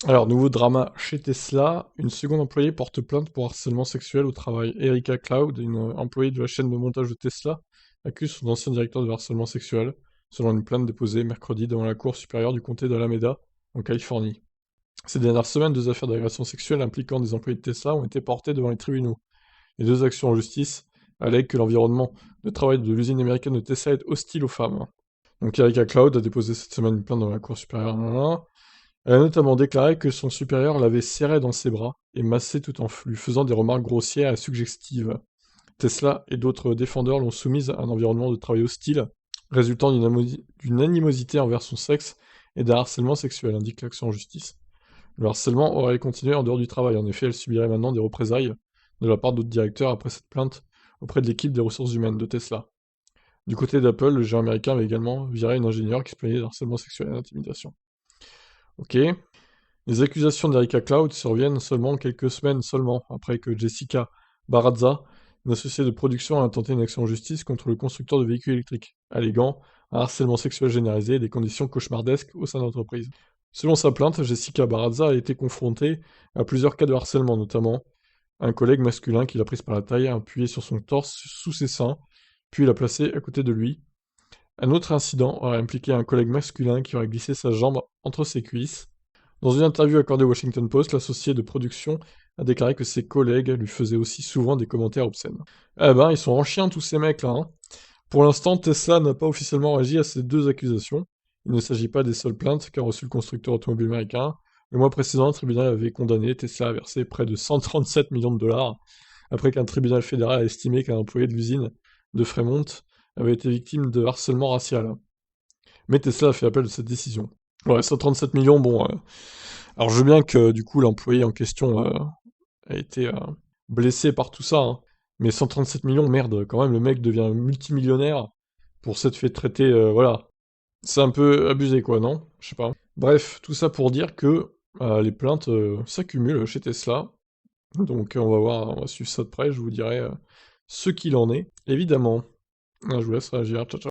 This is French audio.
Alors, nouveau drama chez Tesla, une seconde employée porte plainte pour harcèlement sexuel au travail. Erika Cloud, une employée de la chaîne de montage de Tesla, accuse son ancien directeur de harcèlement sexuel, selon une plainte déposée mercredi devant la Cour supérieure du comté d'Alameda, en Californie. Ces dernières semaines, deux affaires d'agression sexuelle impliquant des employés de Tesla ont été portées devant les tribunaux. Les deux actions en justice allèguent que l'environnement de travail de l'usine américaine de Tesla est hostile aux femmes. Donc Erika Cloud a déposé cette semaine une plainte devant la Cour supérieure. Elle a notamment déclaré que son supérieur l'avait serré dans ses bras et massé tout en lui faisant des remarques grossières et suggestives. Tesla et d'autres défendeurs l'ont soumise à un environnement de travail hostile, résultant d'une animosité envers son sexe et d'un harcèlement sexuel, indique l'action en justice. Le harcèlement aurait continué en dehors du travail. En effet, elle subirait maintenant des représailles de la part d'autres directeurs après cette plainte auprès de l'équipe des ressources humaines de Tesla. Du côté d'Apple, le géant américain avait également viré une ingénieure qui se plaignait de harcèlement sexuel et d'intimidation. Ok. Les accusations d'Erika Cloud surviennent seulement quelques semaines seulement après que Jessica Barazza, une associée de production, a tenté une action en justice contre le constructeur de véhicules électriques, alléguant un harcèlement sexuel généralisé et des conditions cauchemardesques au sein de l'entreprise. Selon sa plainte, Jessica Barazza a été confrontée à plusieurs cas de harcèlement, notamment un collègue masculin qui l'a prise par la taille, a appuyé sur son torse sous ses seins, puis l'a placée à côté de lui. Un autre incident aurait impliqué un collègue masculin qui aurait glissé sa jambe entre ses cuisses. Dans une interview accordée au Washington Post, l'associé de production a déclaré que ses collègues lui faisaient aussi souvent des commentaires obscènes. Eh ben, ils sont en chien tous ces mecs-là, hein. Pour l'instant, Tesla n'a pas officiellement réagi à ces deux accusations. Il ne s'agit pas des seules plaintes qu'a reçues le constructeur automobile américain. Le mois précédent, un tribunal avait condamné Tesla à verser près de 137 millions de dollars, après qu'un tribunal fédéral a estimé qu'un employé de l'usine de Fremont avait été victime de harcèlement racial. Mais Tesla a fait appel de cette décision. Ouais, 137 millions, bon. Alors je veux bien que du coup l'employé en question a été blessé par tout ça, hein. Mais 137 millions, merde, quand même, le mec devient multimillionnaire pour s'être fait traiter, voilà. C'est un peu abusé, quoi, non? Je sais pas. Bref, tout ça pour dire que les plaintes s'accumulent chez Tesla. Donc on va voir, on va suivre ça de près, je vous dirai ce qu'il en est, évidemment. Je vous laisse réagir, ciao ciao.